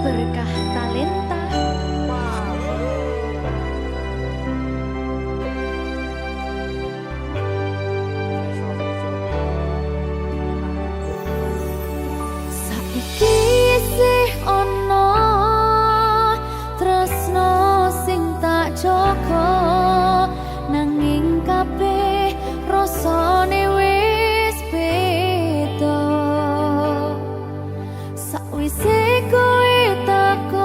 berkah talenta. Saiki isih ono tresno sing tak jaga, nanging kabeh rasane wis beda. Sakwise kowe teko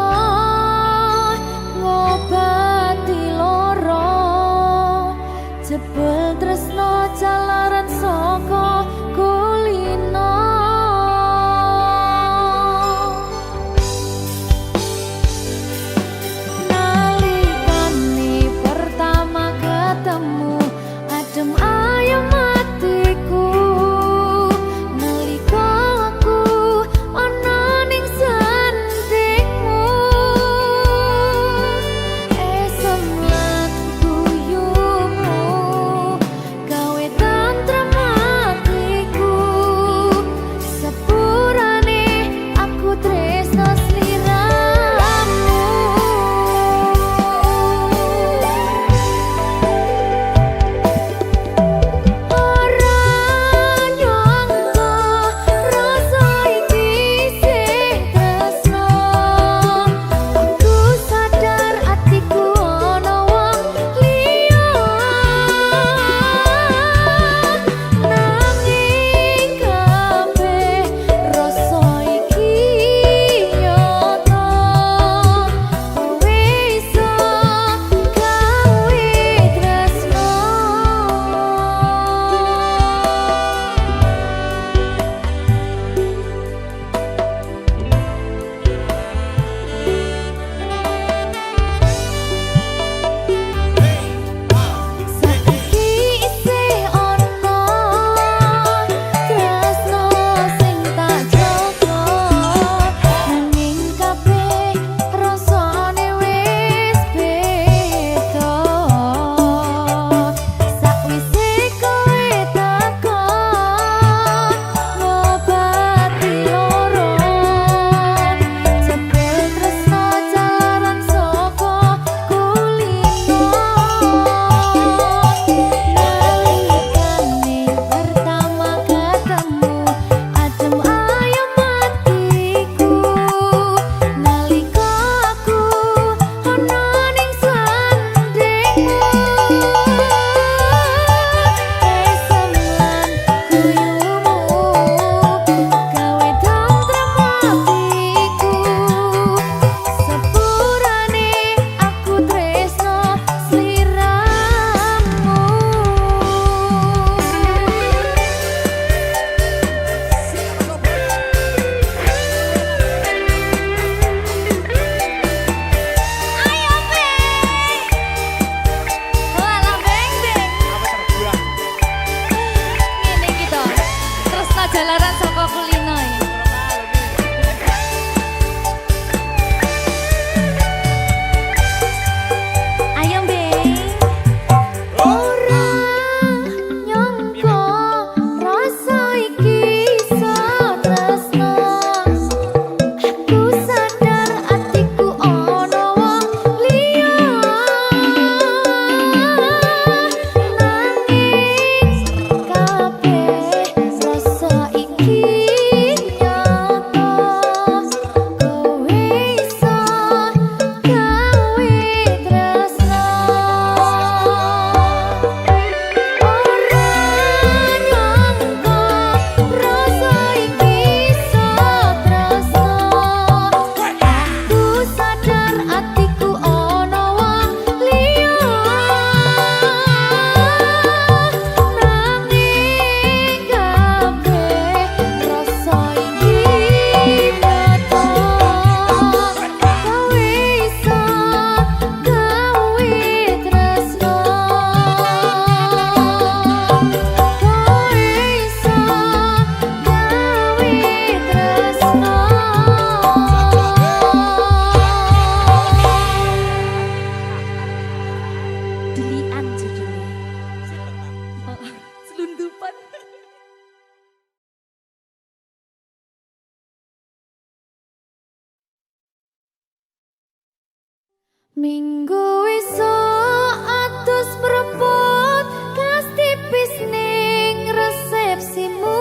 Minggu esuk atus mrepot kas tipis ning resepsimu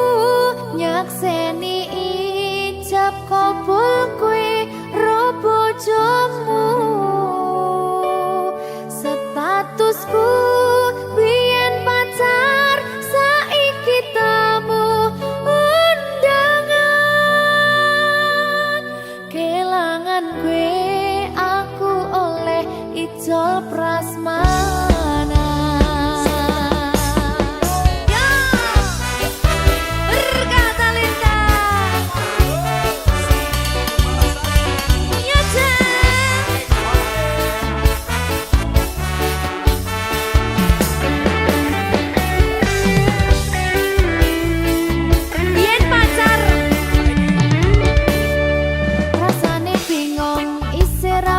nyakseni ijab kabul kowe ro bojomu statusku biyen pacar saiki tamu undangan kelangan kowe aku oleh ijol prasmanan.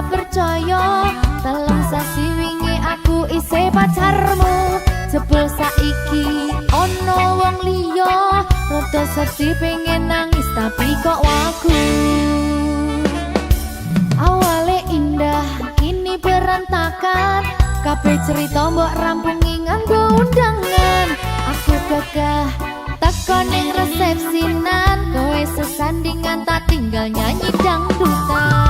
Percaya telung sasi wingi aku isih pacarmu jebul saiki ono wong liya rada sedih pengen nangis tapi kok wagu awale indah kini berantakan kabeh cerita mbok rampungi nganggo undangan aku gagah teko ning resepsinan kowe sesandingan tak tinggal nyanyi dangdutan.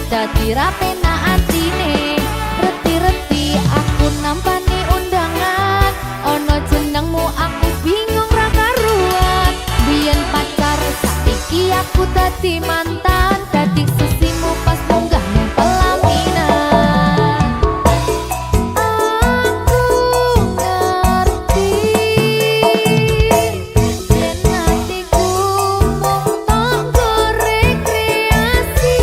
Dadi rapenak atine reti-reti aku nampani undangan ono jenengmu aku bingung ra karuan biyen pacar saiki aku dadi mantan dadi sesimu pas munggah ning pelaminan aku ngerti yen atiku mung tok rekreasi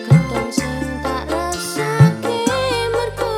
Ketong sing tak rasake mergo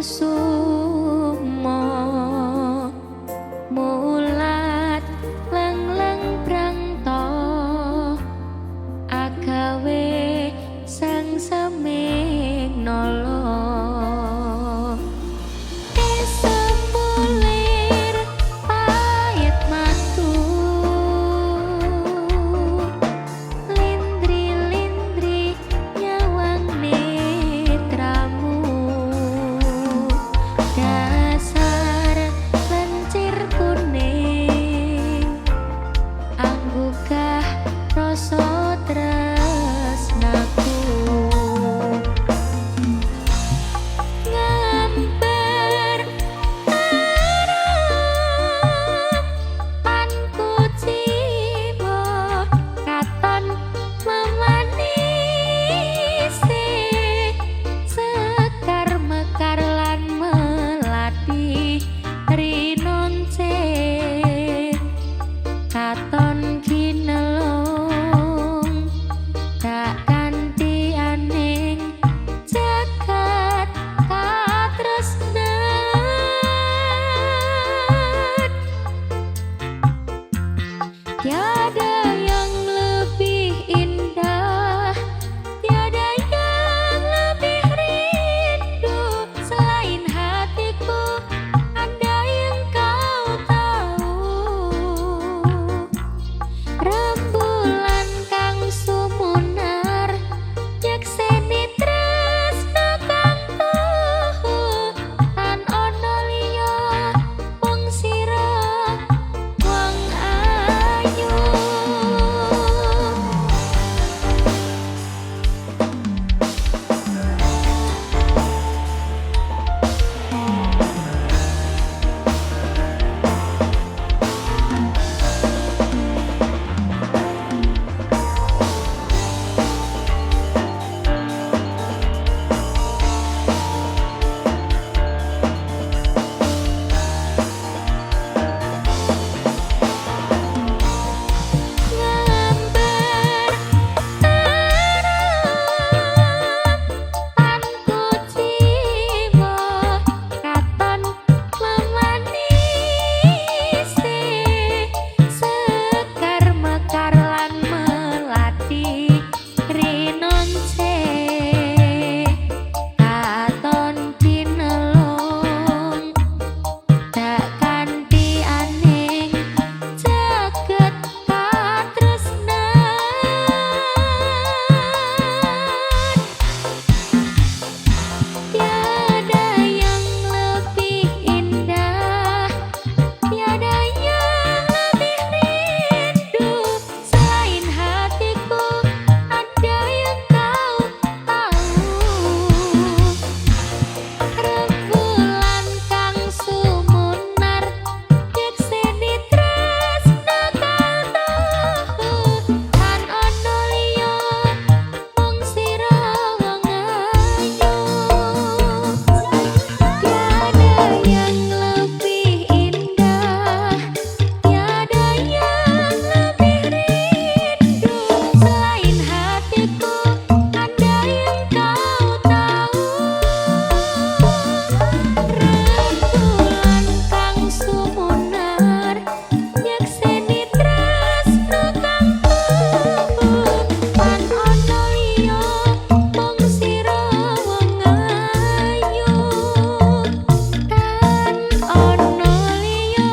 kusumo mulat leng-leng prangto agawe sang seming nolo esemulir payet matu lindri-lindri nyawang netramu dasar lencir kuning anggukah rasa tresnaku ngambar panku cibo katon memanisi sekar mekar lan melati rinonce katon kinelong tak kanthi aning jagat katresnan tiada yang lebih indah tiada yang lebih rindu selain hatiku ada yang kau tahu rembulan kang sumunar nyekseni tresna kang tuhu tan ono liya wong sira wong ayu ngambar panku cibo katon memanisi sekar mekar lan melati rinonce katon kinelong tak kanthi aning jagat katresnan tiada yang lebih indah tiada yang lebih rindu selain hatiku ada yang kau tahu rembulan kang sumunar nyekseni tresna kang tuhu tan ono liya wong sira wong ayu tiada yang lebih indah tiada yang lebih rindu selain hatiku ada yang kau tahu rembulan kang sumunar nyekseni tresna kang tuhu tan ono liya wong sira wong ayu tan ono liya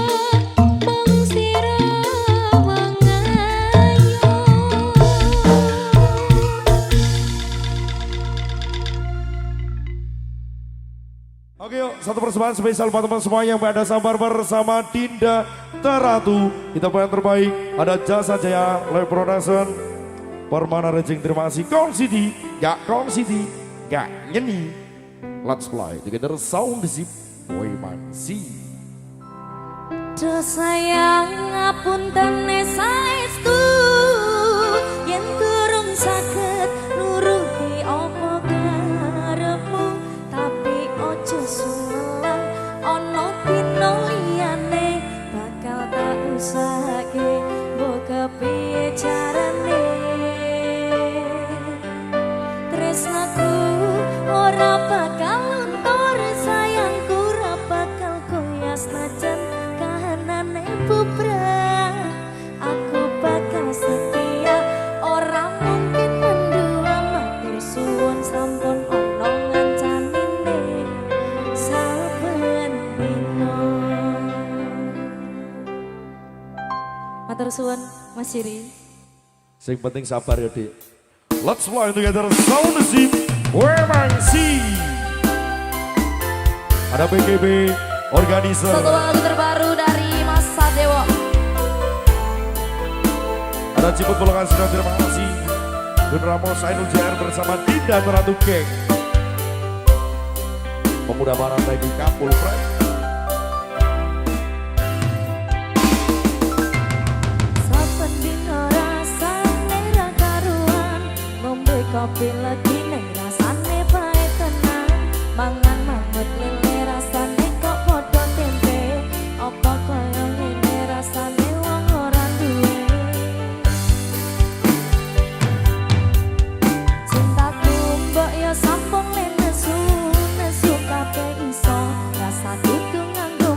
wong sira wong ayu. Oke yuk, satu persembahan spesial buat teman semua yang berada sabar bersama Dinda Teratu. Kita yang terbaik ada Jasa Jaya Live Production, Permana Rejing, terima kasih Kong City, gak Kong City, gak nyeni. Let's fly together sound zip, boy mansi. Do sayang ngapunten saestu yen durung saged nuruti apa karepmu tapi ojo sumelang ana dina liyane bakal tak usahake mbok kepiye carane tresnaku ora bakal luntur sayang Matur suwun Mas Jiri. Sing penting sabar ya, Dik. Let's fly together, sound the ship, Wemangsi. Ada BGB Organizer. Satu lagu terbaru dari Mas Sadewo. Ada Ciput Pulangan Sinar, terima kasih. Dun Ramos Ainul JR bersama Dinda Teratu Geng. Pemuda Barat Tegi Kapul Frank. Saben dina rasane ra karuan, ngombe kopi lagi ning rasane bae tenan. Mangan mangut lele rasane kok padha tempe, apa kaya ngene rasane wong ora duwe. Cintaku mbok ya sampun nesu nesu kabeh iso, rasa kudu nganggo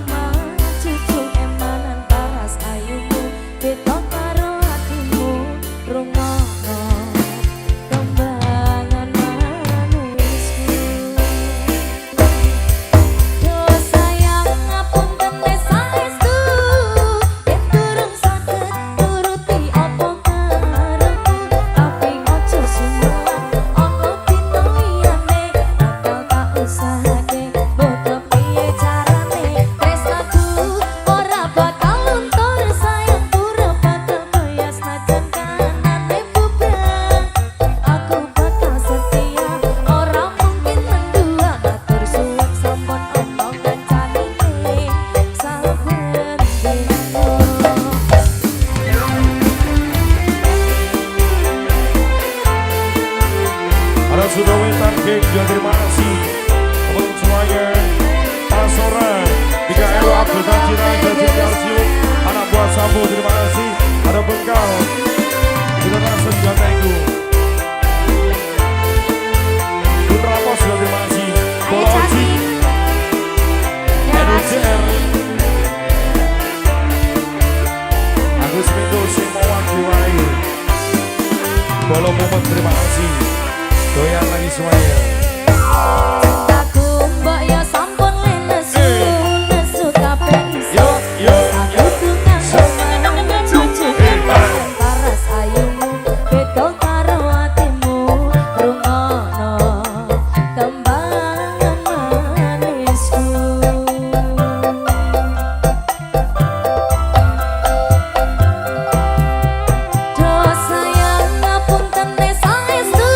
cucu emanan paras ayumu, beda karo hatimu, rungono kembangan manisku. Yo sayang ngapunten saestu, yen durung saged nuruti apa karepku, tapi ojo sumulan ana dina liyane, bakal tak usahake mbok kepiye carane. Tresnaku ora bakal luntur, sayangku ora bakal koyas najan kanane bubrang. Aku bakal setia, ora mungkin mendua, matur suwun sampun omong kancanine saben dina. Ada Sudawetan Geng, juga terima kasih. Untuk semuanya, Pasoran, 3 Abdul Tajiran, Jajin Kalsium, anak buah Sambo, terima kasih. Ada Bengkal, kita langsung juga tenggu. Dun Ramos juga terima kasih. Ayo Cati. NUCR, Agus Mendo, Simawang, Diwai. Bolo Mumet, terima kasih. Doyan lagi semuanya. Cintaku mbok ya sampun nesu nesu kabeh iso, rasa kudu nganggo cucu emanan paras ayumu, beda karo hatimu, rungono kembangan manisku. Do sayang ngapunten saestu,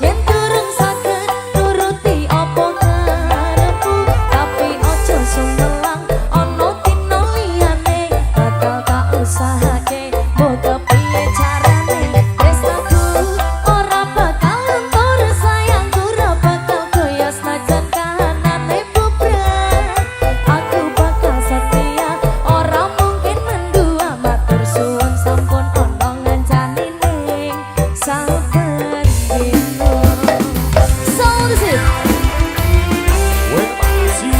yen durung saged nuruti apa karepku, tapi ojo sumelang ana dina liyane, bakal tak usahake mbok kepiye carane. Tresnaku ora bakal luntur, sayangku ora bakal goyas najan kahanane bubrang. Aku bakal setia, ora mungkin mendua, matur suwun sampun ana ngancanine saben dina. Sound is it. Wemangsi.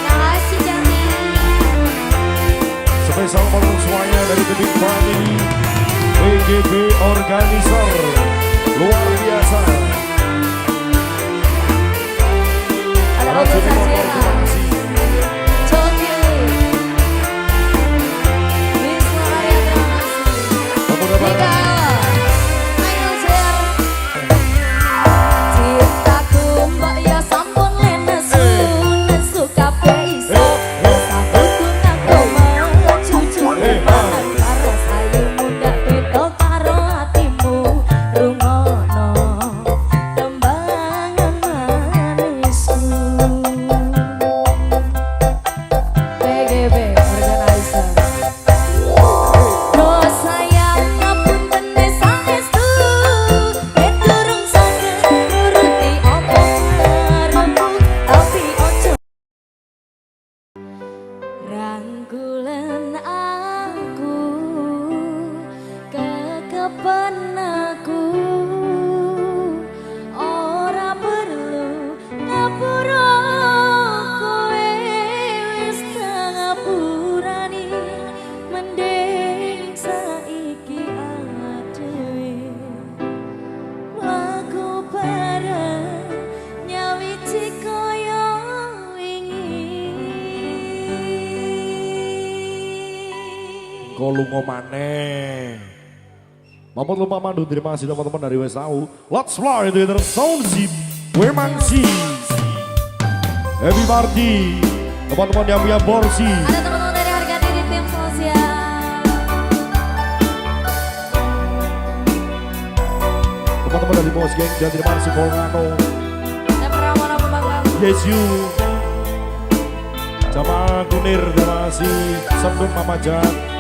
Makasih Jami. Spesial untuk semuanya dari The Big Family, BGB Organizer, luar biasa. Ada Para Ogo juri motor, Sajera, terima kasih. Coki, Wisnu Arya, terima kasih. Pemuda Barat. Ainul JR. Cintaku mbok ya sampun nesu nesu kabeh iso, rasa kudu nganggo cucu emanan paras ayumu, gak beda karo hatimu, rungono kembangan manisku. teko lunga maneh. Mampun lupa mandu, terima kasih teman-teman dari WSAU. Let's fly to the sound ship. Wemangsi. Happy party. Teman-teman yang punya porsi. Ada teman-teman dari harga diri tim sosial. Teman-teman dari Bos Geng dan terima kasih Volcano. Dan Pramana Pembangkang. Yes you. Jamaah Kunir, terima kasih. Sembung Mama Jan.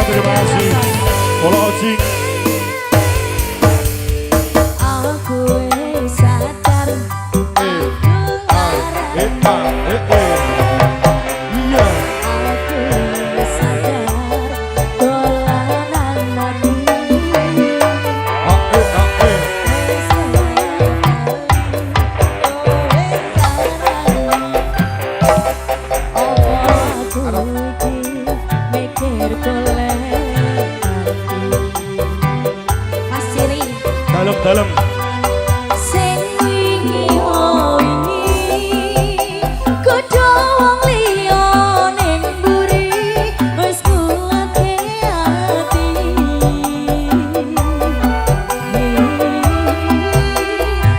Terima kasih. Pola Ocing. Aku sadar Iya. aku sadar dolanan nanti. Mikir golek Dalam. sing wingi wingi kudu wong liya ning mburi wis kuwate ati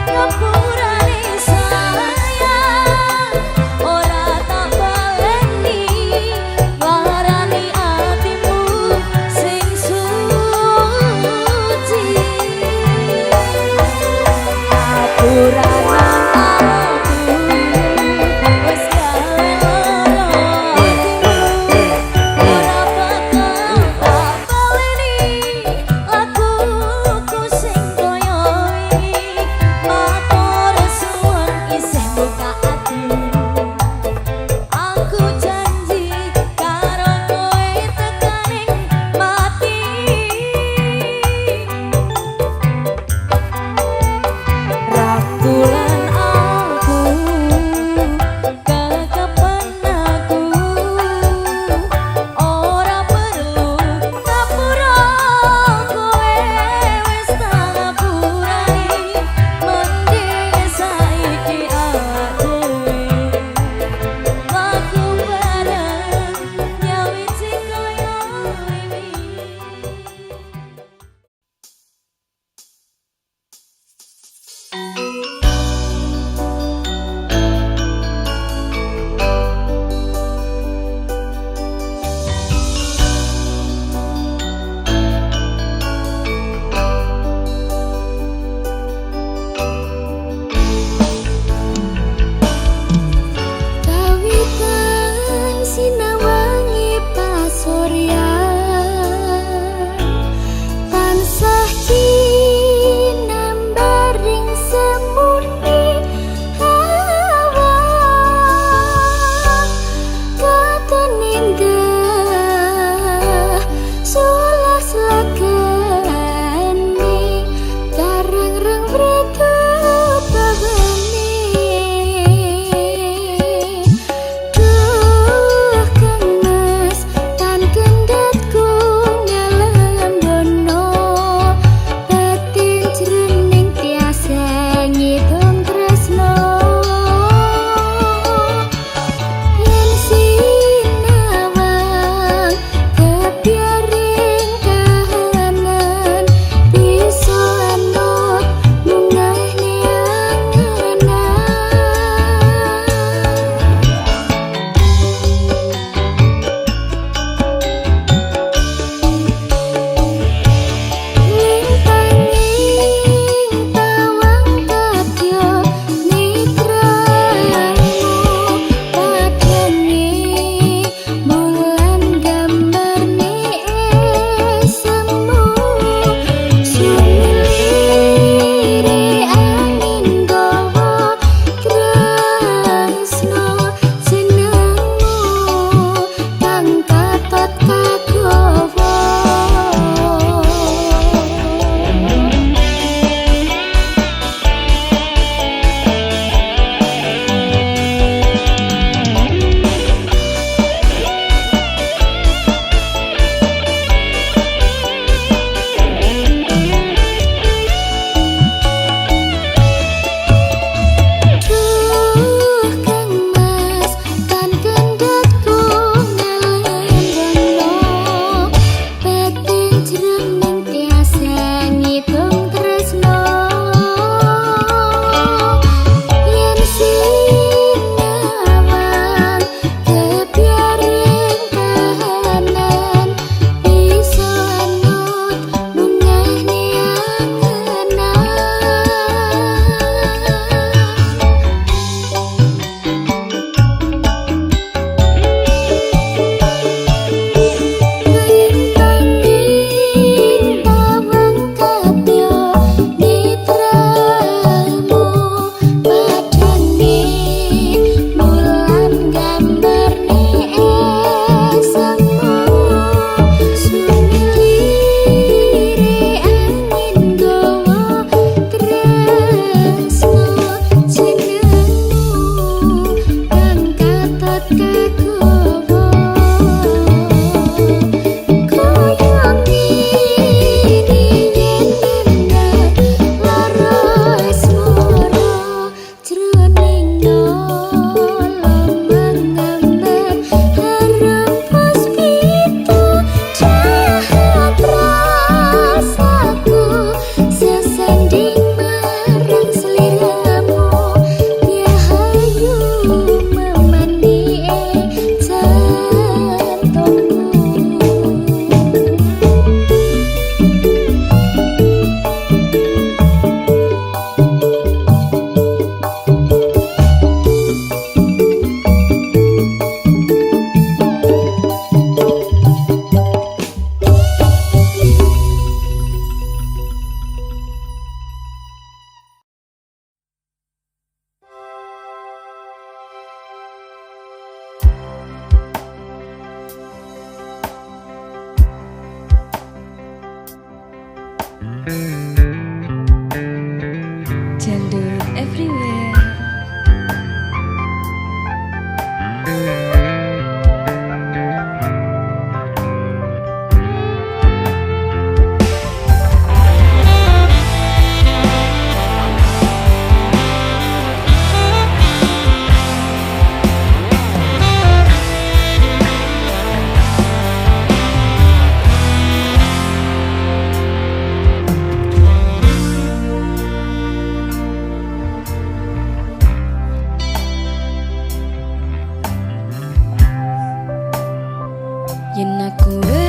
ngapurane sayang ora tak baleni warani atimu sing suci Puranan aku wis gawe loro ora bakal tak baleni lakuku sing koyo wingi matur suwun isih buka ati aku janji karo kowe tekaning mati Rangkulan aku, kekepen aku, ora perlu ngapura kowe wis tak ngapurani, mending saiki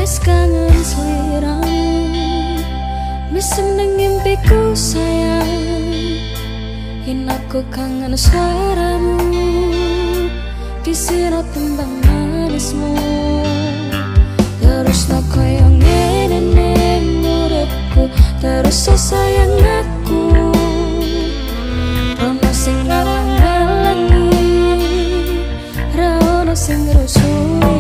wis kangen sliramu, wis seneng impiku sayang, yen aku kangen suaramu, kisira tembang manismu, terus no koyo ngene ning uripku, terus sayang aku, ono sing ngalang-alangi, ra ono sing ngrusui.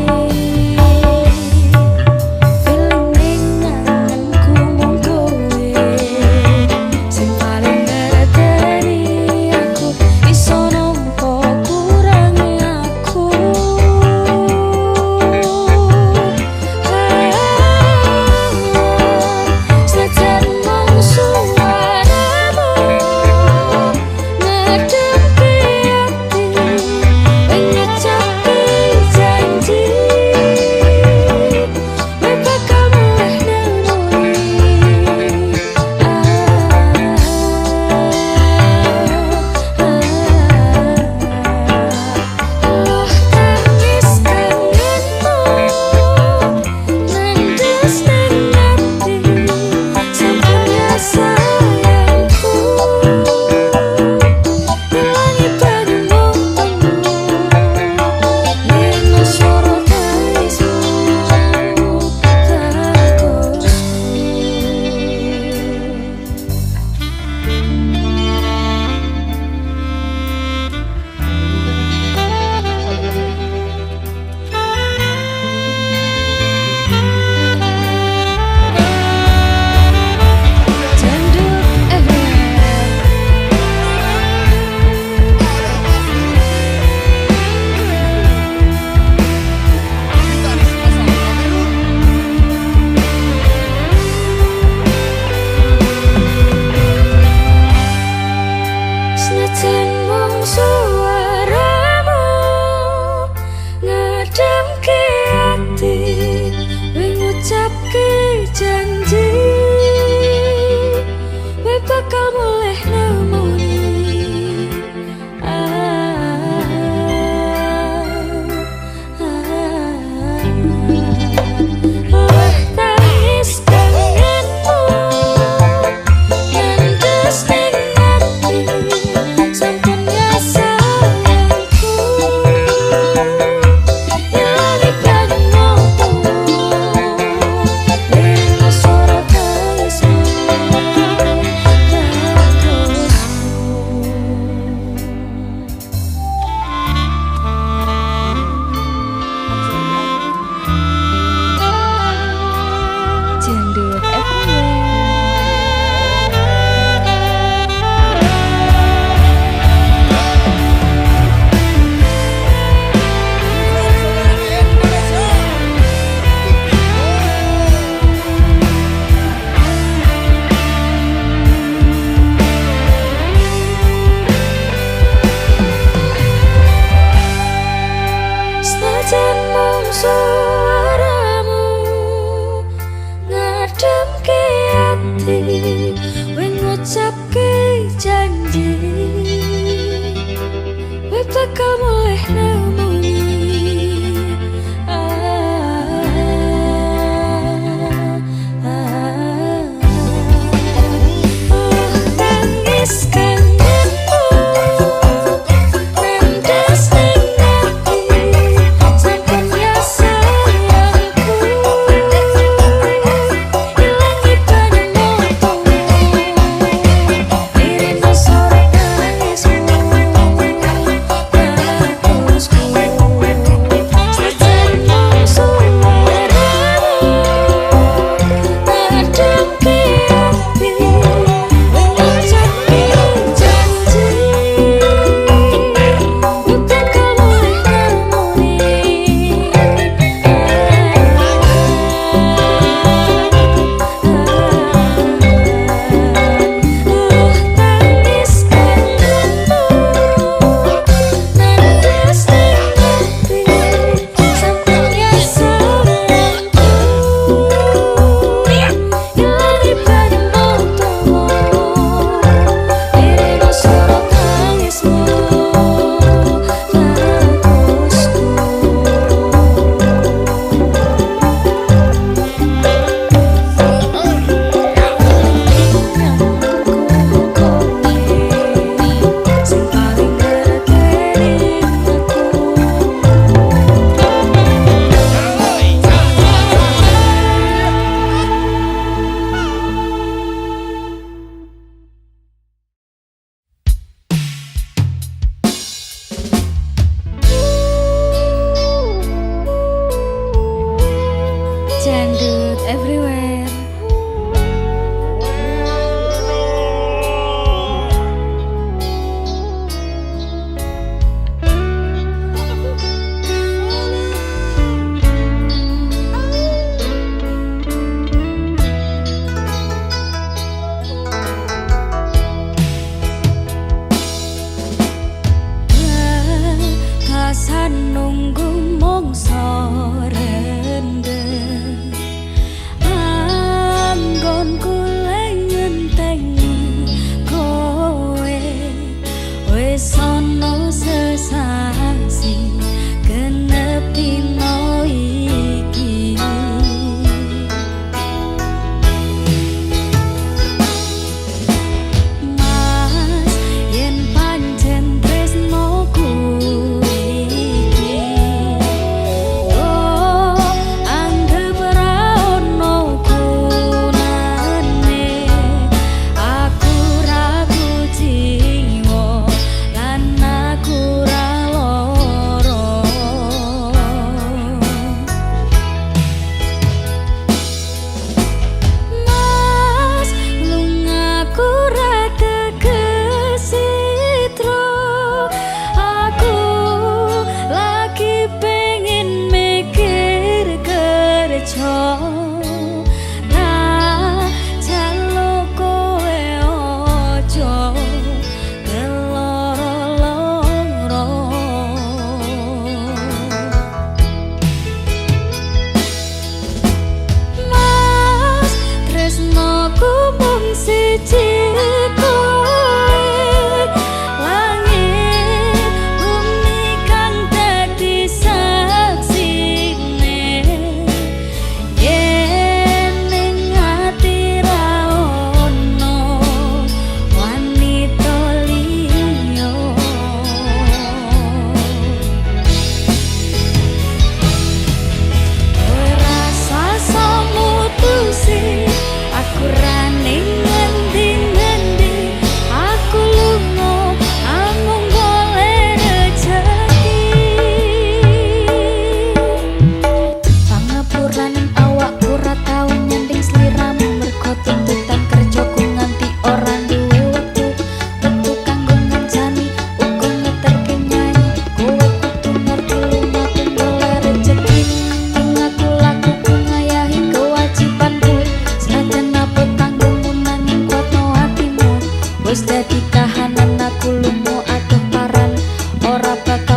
Wis dadi kahanan aku lumo adoh paran ora bakal